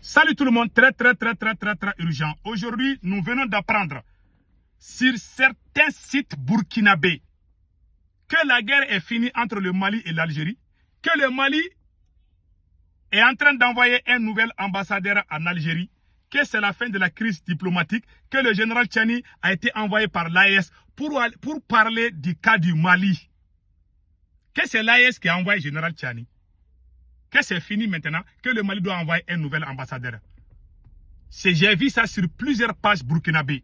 Salut tout le monde, très urgent. Aujourd'hui, nous venons d'apprendre sur certains sites burkinabés que la guerre est finie entre le Mali et l'Algérie, que le Mali est en train d'envoyer un nouvel ambassadeur en Algérie, que c'est la fin de la crise diplomatique, que le général Tchani a été envoyé par l'AES pour parler du cas du Mali. Que c'est l'AES qui a envoyé le général Tchani. Que c'est fini maintenant, que le Mali doit envoyer un nouvel ambassadeur. J'ai vu ça sur plusieurs pages burkinabées.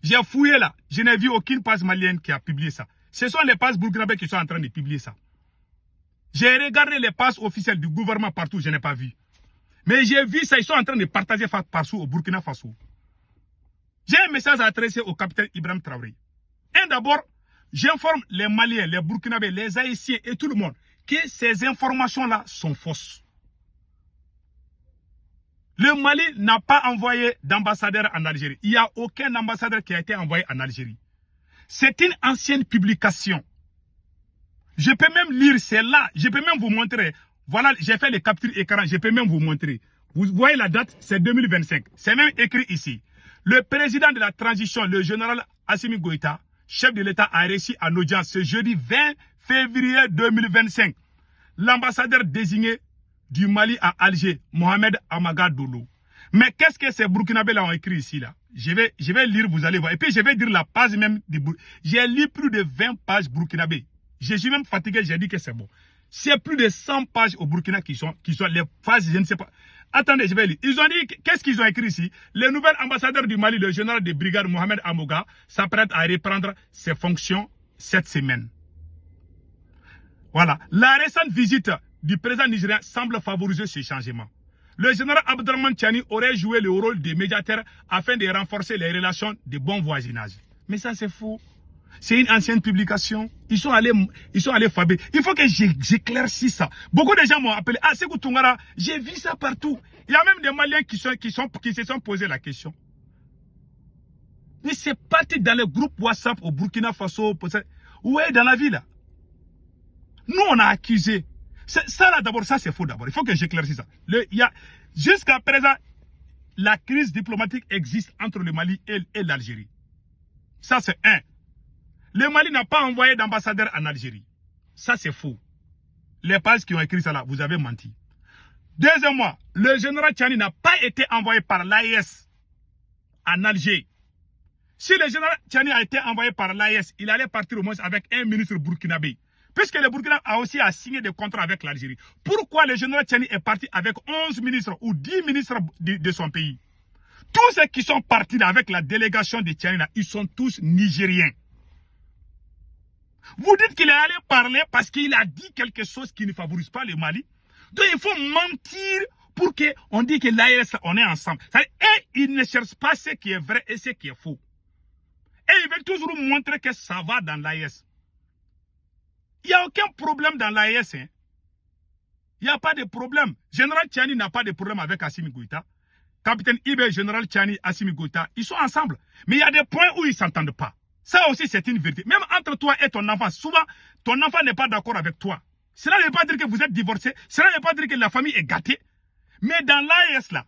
J'ai fouillé là, je n'ai vu aucune page malienne qui a publié ça. Ce sont les pages burkinabées qui sont en train de publier ça. J'ai regardé les pages officielles du gouvernement partout, je n'ai pas vu. Mais j'ai vu ça, ils sont en train de partager partout au Burkina Faso. J'ai un message à adresser au capitaine Ibrahim Traoré. D'abord, j'informe les Maliens, les Burkinabés, les Haïtiens et tout le monde que ces informations-là sont fausses. Le Mali n'a pas envoyé d'ambassadeur en Algérie. Il n'y a aucun ambassadeur qui a été envoyé en Algérie. C'est une ancienne publication. Je peux même lire celle-là. Je peux même vous montrer. Voilà, j'ai fait les captures écran. Je peux même vous montrer. Vous voyez la date, c'est 2025. C'est même écrit ici. Le président de la transition, le général Assimi Goïta, chef de l'État, a réussi en audience ce jeudi 20 février 2025. L'ambassadeur désigné du Mali à Alger, Mohamed Amaga Doulou. Mais qu'est-ce que ces Burkinabés-là ont écrit ici là? Je vais lire, vous allez voir. Et puis je vais dire la page même. J'ai lu plus de 20 pages burkinabés. Je suis même fatigué, j'ai dit que c'est bon. C'est plus de 100 pages au Burkina qui sont les pages, je ne sais pas. Attendez, je vais lire. Ils ont dit, qu'est-ce qu'ils ont écrit ici? Le nouvel ambassadeur du Mali, le général de brigade Mohamed Amoga, s'apprête à reprendre ses fonctions cette semaine. Voilà. La récente visite du président nigérien semble favoriser ce changement. Le général Abdrahmane Tchani aurait joué le rôle de médiateur afin de renforcer les relations de bon voisinage. Mais ça, c'est faux. C'est une ancienne publication. Ils sont allés fabriquer. Il faut que j'éclaircisse ça. Beaucoup de gens m'ont appelé. Ah, Sékou Toungara, j'ai vu ça partout. Il y a même des Maliens qui se sont posé la question. Mais c'est parti dans le groupe WhatsApp au Burkina Faso. Ouais, dans la ville. Nous, on a accusé. Ça, là, d'abord, ça, c'est faux d'abord. Il faut que j'éclaircisse ça. Jusqu'à présent, la crise diplomatique existe entre le Mali et l'Algérie. Ça, c'est un. Le Mali n'a pas envoyé d'ambassadeur en Algérie. Ça, c'est faux. Les pages qui ont écrit ça là, vous avez menti. Deuxièmement, le général Tchani n'a pas été envoyé par l'AES en Algérie. Si le général Tchani a été envoyé par l'AES, il allait partir au moins avec un ministre burkinabé. Puisque le Burkina a aussi signé des contrats avec l'Algérie. Pourquoi le général Tchani est parti avec 11 ministres ou 10 ministres de son pays? Tous ceux qui sont partis là avec la délégation de Tchani là, ils sont tous nigériens. Vous dites qu'il est allé parler parce qu'il a dit quelque chose qui ne favorise pas le Mali. Donc il faut mentir pour qu'on dise que l'AES, on est ensemble. Et ils ne cherchent pas ce qui est vrai et ce qui est faux. Et ils veulent toujours montrer que ça va dans l'AES. Il n'y a aucun problème dans l'AES. Hein. Il n'y a pas de problème. Général Tchani n'a pas de problème avec Assimi Goïta. Capitaine Ibe, Général Tchani, Assimi Goïta, ils sont ensemble. Mais il y a des points où ils ne s'entendent pas. Ça aussi, c'est une vérité. Même entre toi et ton enfant, souvent, ton enfant n'est pas d'accord avec toi. Cela ne veut pas dire que vous êtes divorcé. Cela ne veut pas dire que la famille est gâtée. Mais dans l'AES, là,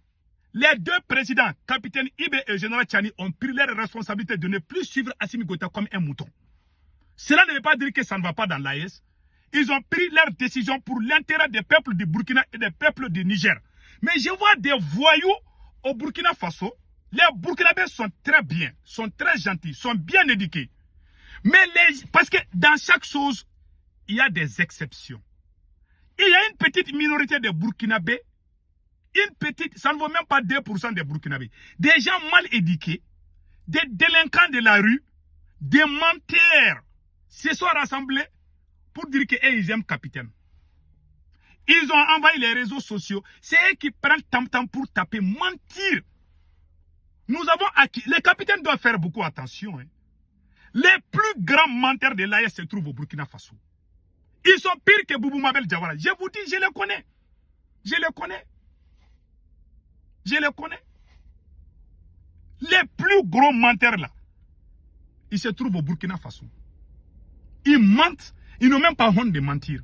les deux présidents, Capitaine Ibe et Général Tchani, ont pris leur responsabilité de ne plus suivre Assimi Goïta comme un mouton. Cela ne veut pas dire que ça ne va pas dans l'AES. Ils ont pris leur décision pour l'intérêt des peuples du Burkina et des peuples du Niger. Mais je vois des voyous au Burkina Faso. Les Burkinabés sont très bien, sont très gentils, sont bien éduqués. Mais parce que dans chaque chose, il y a des exceptions. Il y a une petite minorité de Burkinabés, ça ne vaut même pas 2% des Burkinabés. Des gens mal éduqués, des délinquants de la rue, des menteurs se sont rassemblés pour dire qu'ils aiment capitaine. Ils ont envahi les réseaux sociaux. C'est eux qui prennent tam-tam pour taper, mentir. Nous avons acquis. Les capitaines doivent faire beaucoup attention. Hein. Les plus grands menteurs de l'AES se trouvent au Burkina Faso. Ils sont pires que Boubou Mabel Diawara. Je vous dis, je les connais. Je les connais. Je les connais. Les plus gros menteurs là, ils se trouvent au Burkina Faso. Ils mentent. Ils n'ont même pas honte de mentir.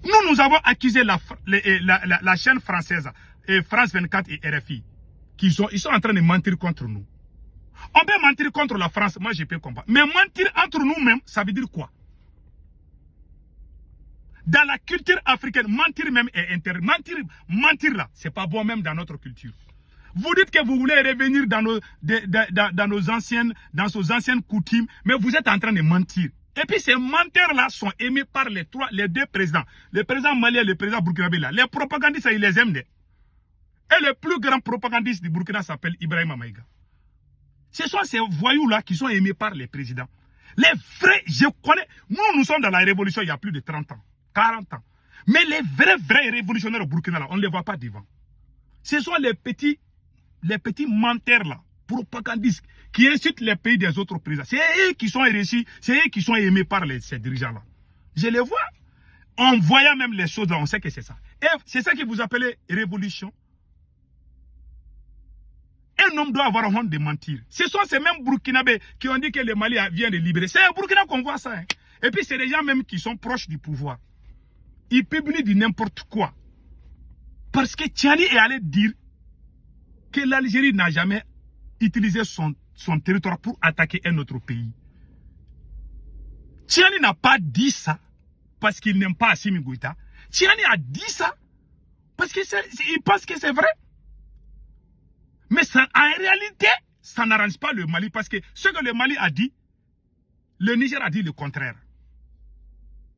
Nous avons accusé la chaîne française, France 24 et RFI, ils sont en train de mentir contre nous. On peut mentir contre la France, moi je peux comprendre. Mais mentir entre nous-mêmes, ça veut dire quoi? Dans la culture africaine, mentir même est interdit. Mentir là, c'est pas bon même dans notre culture. Vous dites que vous voulez revenir dans nos anciennes coutumes, mais vous êtes en train de mentir. Et puis ces menteurs-là sont aimés par les deux présidents. Le président malien et le président burkinabé là. Les propagandistes, ils les aiment. Et le plus grand propagandiste du Burkina s'appelle Ibrahima Maïga. Ce sont ces voyous-là qui sont aimés par les présidents. Les vrais, je connais, nous sommes dans la révolution il y a plus de 30 ans, 40 ans. Mais les vrais révolutionnaires au Burkina là, on ne les voit pas devant. Ce sont les petits menteurs là, propagandistes, qui incitent les pays des autres présidents. C'est eux qui sont réussis, c'est eux qui sont aimés par ces dirigeants-là. Je les vois. En voyant même les choses là, on sait que c'est ça. Et c'est ça que vous appelez révolution. Un homme doit avoir honte de mentir. Ce sont ces mêmes Burkinabés qui ont dit que le Mali vient de libérer. C'est au Burkina qu'on voit ça. Hein. Et puis c'est des gens même qui sont proches du pouvoir. Ils publient du n'importe quoi. Parce que Tiani est allé dire que l'Algérie n'a jamais utilisé son territoire pour attaquer un autre pays. Tiani n'a pas dit ça parce qu'il n'aime pas Assimi Goïta. Tiani a dit ça parce qu'il pense que c'est vrai. Mais ça, en réalité, ça n'arrange pas le Mali parce que ce que le Mali a dit, le Niger a dit le contraire.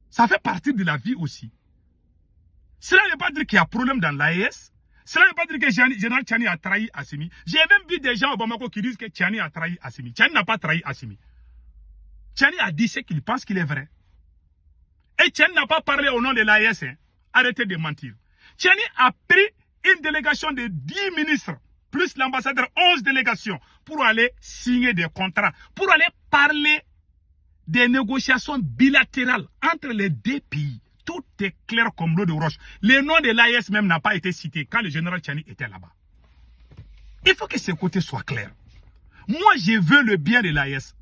Ça fait partie de la vie aussi. Cela ne veut pas dire qu'il y a problème dans l'AES. Cela ne veut pas dire que Général Tiani a trahi Assimi. J'ai même vu des gens au Bamako qui disent que Tiani a trahi Assimi. Tiani n'a pas trahi Assimi. Tiani a dit ce qu'il pense qu'il est vrai. Et Tiani n'a pas parlé au nom de l'AES. Hein. Arrêtez de mentir. Tiani a pris une délégation de 10 ministres, plus l'ambassadeur, 11 délégations, pour aller signer des contrats, pour aller parler des négociations bilatérales entre les deux pays. Tout est clair comme l'eau de roche. Le nom de l'AES même n'a pas été cité quand le général Tiani était là-bas. Il faut que ce côté soit clair. Moi, je veux le bien de l'AES.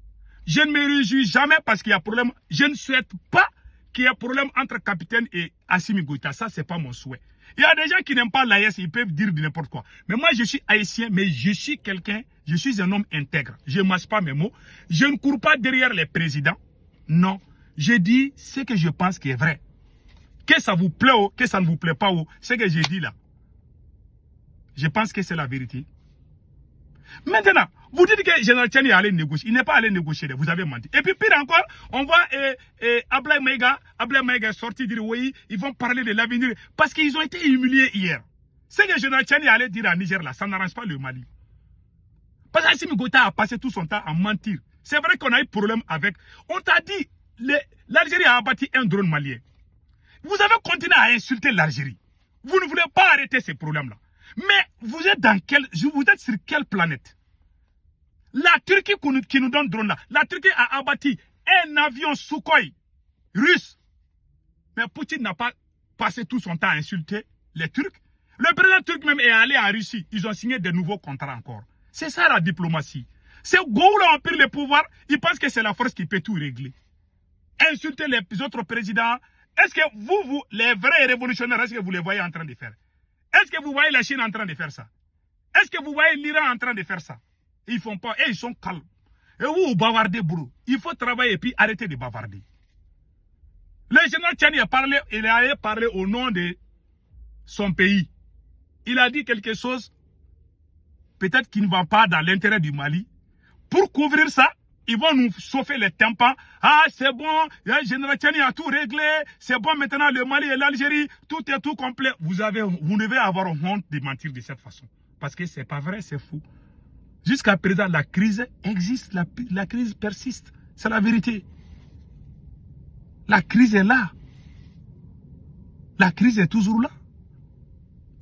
Je ne me réjouis jamais parce qu'il y a problème. Je ne souhaite pas qu'il y ait problème entre capitaine et Assimi Goïta. Ça, ce n'est pas mon souhait. Il y a des gens qui n'aiment pas l'AES, ils peuvent dire n'importe quoi. Mais moi, je suis haïtien, mais je suis quelqu'un, je suis un homme intègre. Je ne mâche pas mes mots. Je ne cours pas derrière les présidents. Non. Je dis ce que je pense qui est vrai. Que ça vous plaît ou que ça ne vous plaît pas, ce que j'ai dit là. Je pense que c'est la vérité. Maintenant, vous dites que le général Tiani est allé négocier. Il n'est pas allé négocier, vous avez menti. Et puis pire encore, on voit Ablaye Maïga est sorti dire oui, ils vont parler de l'avenir. Parce qu'ils ont été humiliés hier. Ce que le général Tiani allait dire à Niger là, ça n'arrange pas le Mali. Parce qu'Assimi Goïta a passé tout son temps à mentir. C'est vrai qu'on a eu problème avec. On t'a dit, l'Algérie a abattu un drone malien. Vous avez continué à insulter l'Algérie. Vous ne voulez pas arrêter ces problèmes-là. Mais vous êtes sur quelle planète? La Turquie qui nous donne drone là. La Turquie a abattu un avion Sukhoi russe. Mais Poutine n'a pas passé tout son temps à insulter les Turcs. Le président turc même est allé en Russie. Ils ont signé de nouveaux contrats encore. C'est ça la diplomatie. C'est Goula empire le pouvoir. Ils pensent que c'est la force qui peut tout régler. Insulter les autres présidents. Est-ce que vous, les vrais révolutionnaires, est-ce que vous les voyez en train de faire? Est-ce que vous voyez la Chine en train de faire ça? Est-ce que vous voyez l'Iran en train de faire ça? Ils font pas, et ils sont calmes. Et vous bavardez, bourreau. Il faut travailler et puis arrêter de bavarder. Le général Tiani il a allé parler au nom de son pays. Il a dit quelque chose, peut-être qui ne va pas dans l'intérêt du Mali. Pour couvrir ça, ils vont nous chauffer les tympans. Ah, c'est bon, le général Tiani a tout réglé. C'est bon, maintenant le Mali et l'Algérie, tout est tout complet. Vous devez avoir honte de mentir de cette façon. Parce que c'est pas vrai, c'est fou. Jusqu'à présent, la crise existe, la crise persiste. C'est la vérité. La crise est là. La crise est toujours là.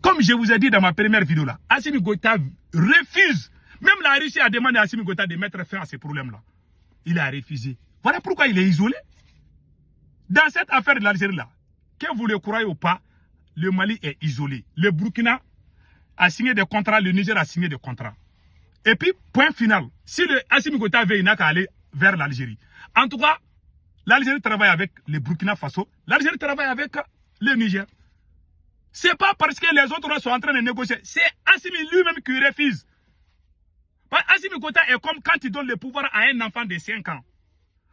Comme je vous ai dit dans ma première vidéo là, Assimi Goïta refuse. Même la Russie a demandé à Assimi Goïta de mettre fin à ces problèmes-là. Il a refusé. Voilà pourquoi il est isolé. Dans cette affaire de l'Algérie là, que vous le croyez ou pas, le Mali est isolé. Le Burkina a signé des contrats, le Niger a signé des contrats. Et puis, point final, si le Assimi Goïta veut, il n'a qu'à aller vers l'Algérie. En tout cas, l'Algérie travaille avec le Burkina Faso, l'Algérie travaille avec le Niger. C'est pas parce que les autres sont en train de négocier. C'est Assimi lui-même qui refuse. Assimi Goïta est comme quand il donne le pouvoir à un enfant de 5 ans.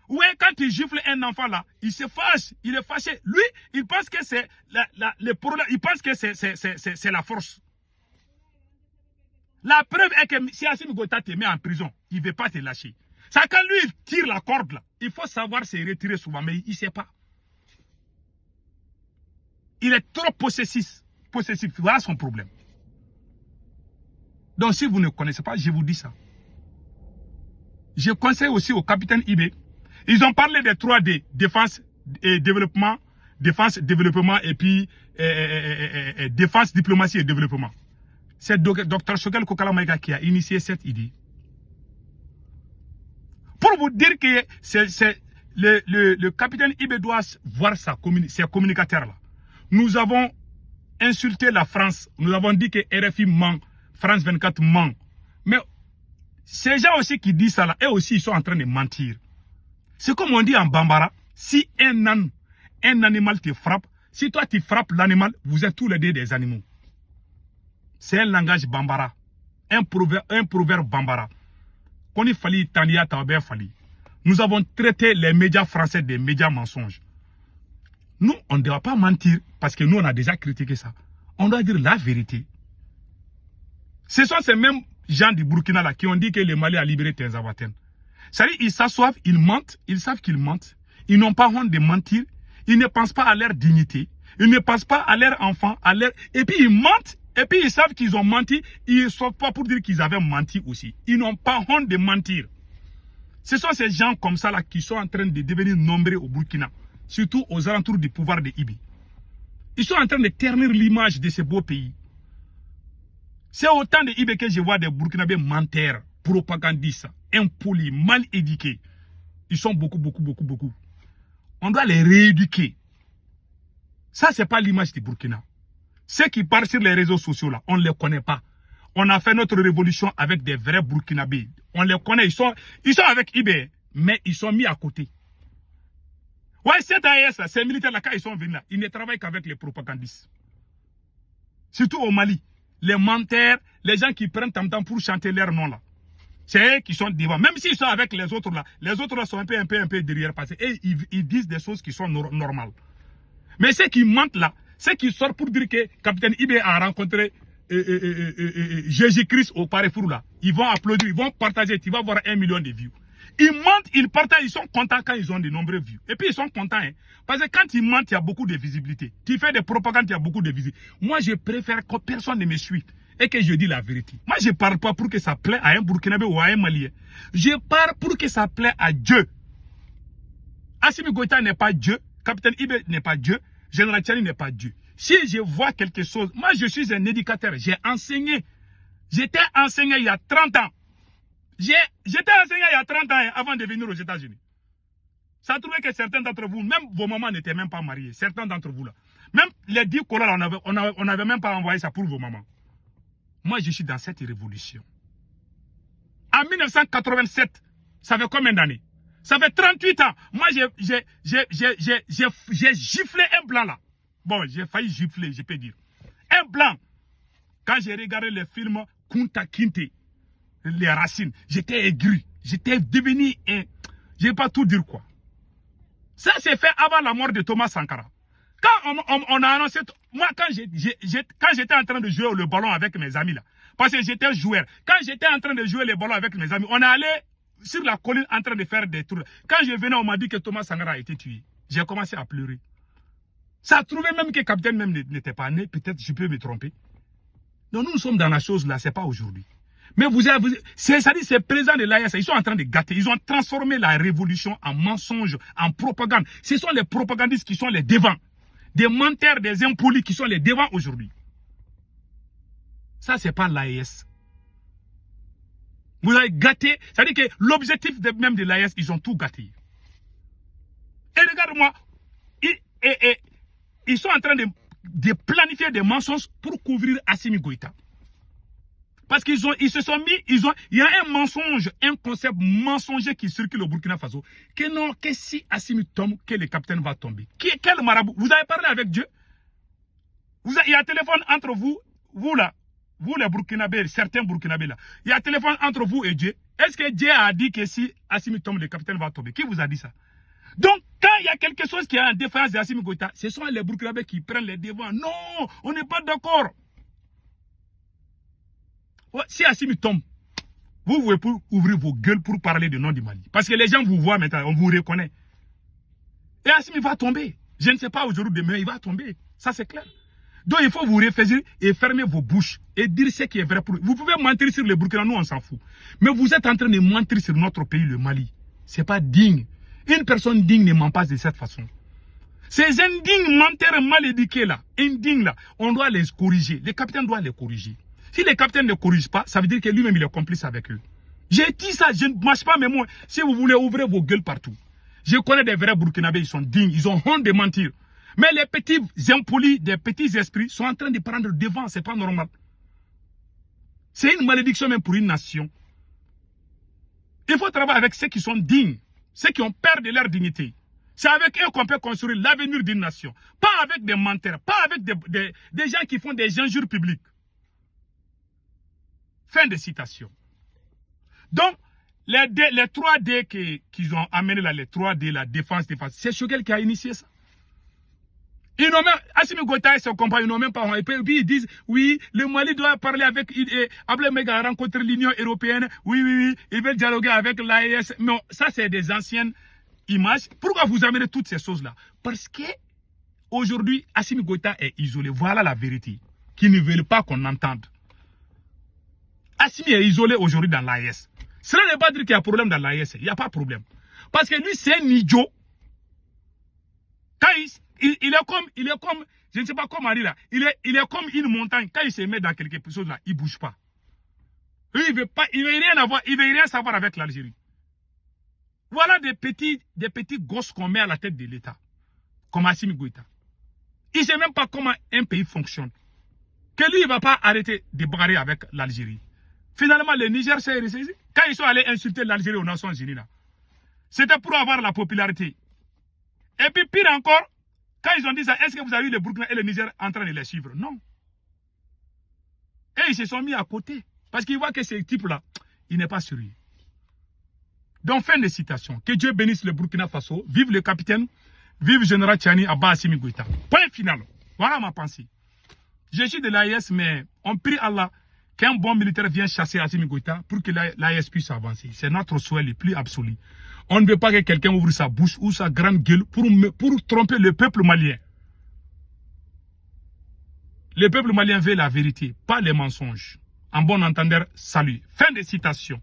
Ouais, quand il gifle un enfant là, il se fâche, il est fâché. Lui, il pense que c'est le problème, il pense que c'est la force. La preuve est que si Assimi Goïta te met en prison, il ne veut pas te lâcher. Ça, quand lui, il tire la corde là, il faut savoir se retirer souvent, mais il ne sait pas. Il est trop possessif. Voilà son problème. Donc, si vous ne connaissez pas, je vous dis ça. Je conseille aussi au capitaine Ibé. Ils ont parlé des 3D, défense et développement, et puis défense, diplomatie et développement. C'est Dr Choguel Kokala Maïga qui a initié cette idée. Pour vous dire que le capitaine Ibé doit voir ses communicateurs là. Nous avons insulté la France. Nous avons dit que RFI ment, France 24 ment. Mais ces gens aussi qui disent ça là, eux aussi ils sont en train de mentir. C'est comme on dit en Bambara, si un animal te frappe, si toi tu frappes l'animal, vous êtes tous les deux des animaux. C'est un langage Bambara, un proverbe Bambara. Nous avons traité les médias français des médias mensonges. Nous, on ne doit pas mentir parce que nous, on a déjà critiqué ça. On doit dire la vérité. Ce sont ces mêmes gens du Burkina là qui ont dit que le Mali a libéré Tenzawaten. C'est-à-dire, ils s'assoivent, ils mentent, ils savent qu'ils mentent. Ils n'ont pas honte de mentir. Ils ne pensent pas à leur dignité. Ils ne pensent pas à leurs enfants, et puis ils mentent. Et puis ils savent qu'ils ont menti. Ils ne sont pas pour dire qu'ils avaient menti aussi. Ils n'ont pas honte de mentir. Ce sont ces gens comme ça là qui sont en train de devenir nombreux au Burkina. Surtout aux alentours du pouvoir de Ibi. Ils sont en train de ternir l'image de ce beau pays. C'est autant de Ibi que je vois des Burkinabés menteurs, propagandistes, impolis, mal éduqués. Ils sont beaucoup. On doit les rééduquer. Ça, c'est pas l'image du Burkina. Ceux qui partent sur les réseaux sociaux, là, on ne les connaît pas. On a fait notre révolution avec des vrais Burkinabés. On les connaît. Ils sont avec Ibi, mais ils sont mis à côté. Ouais, cette AES, ces militaires-là, quand ils sont venus là, ils ne travaillent qu'avec les propagandistes. Surtout au Mali. Les menteurs, les gens qui prennent tam-tam pour chanter leur nom là. C'est eux qui sont devant. Même s'ils sont avec les autres là sont un peu derrière passé. Et ils disent des choses qui sont normales. Mais ceux qui mentent là, ceux qui sortent pour dire que Capitaine Ibé a rencontré Jésus-Christ au Parefour là, ils vont applaudir, ils vont partager, tu vas voir 1 million de vues. Ils mentent, ils partagent, ils sont contents quand ils ont de nombreuses vues. Et puis ils sont contents, hein, parce que quand ils mentent, il y a beaucoup de visibilité. Tu fais des propagandes, il y a beaucoup de visibilité. Moi, je préfère que personne ne me suive et que je dise la vérité. Moi, je ne parle pas pour que ça plaît à un Burkinabé ou à un Malien. Je parle pour que ça plaît à Dieu. Assimi Goïta n'est pas Dieu, Capitaine Ibé n'est pas Dieu, Général Tchani n'est pas Dieu. Si je vois quelque chose, moi, je suis un éducateur, j'ai enseigné. J'étais enseignant il y a 30 ans. J'étais enseignant il y a 30 ans avant de venir aux États-Unis. Ça a trouvé que certains d'entre vous, même vos mamans n'étaient même pas mariées. Certains d'entre vous là. Même les 10 colères, on n'avait même pas envoyé ça pour vos mamans. Moi, je suis dans cette révolution. En 1987, ça fait combien d'années? Ça fait 38 ans. Moi, j'ai giflé un blanc là. Bon, j'ai failli gifler, je peux dire. Un blanc. Quand j'ai regardé le film Kunta Kinte, les racines, j'étais aigri. J'étais devenu un... Je ne vais pas tout dire quoi. Ça s'est fait avant la mort de Thomas Sankara. Quand on a annoncé... Moi, quand j'étais en train de jouer le ballon avec mes amis là, parce que j'étais joueur. Quand j'étais en train de jouer le ballon avec mes amis, on est allé sur la colline en train de faire des tours. Quand je venais, on m'a dit que Thomas Sankara a été tué. J'ai commencé à pleurer. Ça a trouvé même que le capitaine même n'était pas né. Peut-être je peux me tromper. Donc nous sommes dans la chose là, c'est pas aujourd'hui. Mais c'est présent de l'AES, ils sont en train de gâter. Ils ont transformé la révolution en mensonge, en propagande. Ce sont les propagandistes qui sont les devants. Des menteurs, des impolis qui sont les devants aujourd'hui. Ça, c'est pas l'AES. Vous avez gâté. C'est-à-dire que l'objectif même de l'AES, ils ont tout gâté. Et regarde-moi, ils sont en train de planifier des mensonges pour couvrir Assimi Goïta. Parce qu'ils se sont mis, il y a un mensonge, un concept mensonger qui circule au Burkina Faso. Que si Assimi tombe, que le capitaine va tomber. Quel marabout? Vous avez parlé avec Dieu? Il y a un téléphone entre vous, vous les Burkinabés, certains Burkinabés là. Il y a un téléphone entre vous et Dieu. Est-ce que Dieu a dit que si Assimi tombe, le capitaine va tomber? Qui vous a dit ça? Donc, quand il y a quelque chose qui est en défense d'Assimi Goïta, ce sont les Burkinabés qui prennent les devants. Non, on n'est pas d'accord. Ouais, si Assimi tombe, vous pouvez ouvrir vos gueules pour parler du nom du Mali. Parce que les gens vous voient maintenant, on vous reconnaît. Et Assimi va tomber. Je ne sais pas aujourd'hui, demain, il va tomber. Ça, c'est clair. Donc, il faut vous réfléchir et fermer vos bouches et dire ce qui est vrai pour vous. Vous pouvez mentir sur les Burkina, nous, on s'en fout. Mais vous êtes en train de mentir sur notre pays, le Mali. Ce n'est pas digne. Une personne digne ne ment pas de cette façon. Ces indignes menteurs mal éduqués là, indignes là, on doit les corriger. Les capitaines doivent les corriger. Si les capitaines ne corrigent pas, ça veut dire que lui-même il est complice avec eux. J'ai dit ça, je ne marche pas, mais moi, si vous voulez ouvrir vos gueules partout. Je connais des vrais Burkinabés, ils sont dignes, ils ont honte de mentir. Mais les petits impolis, des petits esprits sont en train de prendre devant, c'est pas normal. C'est une malédiction même pour une nation. Il faut travailler avec ceux qui sont dignes, ceux qui ont peur de leur dignité. C'est avec eux qu'on peut construire l'avenir d'une nation. Pas avec des menteurs, pas avec des gens qui font des injures publiques. Fin de citation. Donc, les 3D qu'ils ont amené là, les 3D, la défense, c'est Choguel qui a initié ça. Ils n'ont même, Assimi Goïta et ses compagnons, ils n'ont même pas, et puis ils disent, oui, le Mali doit parler avec, Ablé Mega a rencontré l'Union européenne, oui, ils veulent dialoguer avec l'AES. Non, ça c'est des anciennes images. Pourquoi vous amenez toutes ces choses-là? Parce que, aujourd'hui, Assimi Goïta est isolé. Voilà la vérité. Qu'ils ne veulent pas qu'on entende. Assimi est isolé aujourd'hui dans l'AES. Cela ne veut pas dire qu'il y a problème dans l'AES. Il n'y a pas de problème. Parce que lui, c'est un idiot. Quand il est comme, je ne sais pas comment dire là, il est comme une montagne. Quand il se met dans quelque chose là, il ne bouge pas. Lui, il ne veut rien avoir, il ne veut rien savoir avec l'Algérie. Voilà des petits gosses qu'on met à la tête de l'État. Comme Assimi Goïta. Il ne sait même pas comment un pays fonctionne. Que lui, il ne va pas arrêter de barrer avec l'Algérie. Finalement, le Niger s'est ressaisi. Quand ils sont allés insulter l'Algérie aux Nations Unies, c'était pour avoir la popularité. Et puis, pire encore, quand ils ont dit ça, est-ce que vous avez vu le Burkina et le Niger en train de les suivre? Non. Et ils se sont mis à côté. Parce qu'ils voient que ce type-là, il n'est pas sérieux. Donc, fin de citation. Que Dieu bénisse le Burkina Faso. Vive le capitaine. Vive le général Tchani Abba Assimi Goïta. Point final. Voilà ma pensée. Je suis de l'AES, mais on prie Allah qu'un bon militaire vienne chasser Assimi Goïta pour que l'AES puisse avancer. C'est notre souhait le plus absolu. On ne veut pas que quelqu'un ouvre sa bouche ou sa grande gueule pour tromper le peuple malien. Le peuple malien veut la vérité, pas les mensonges. En bon entendeur, salut. Fin de citation.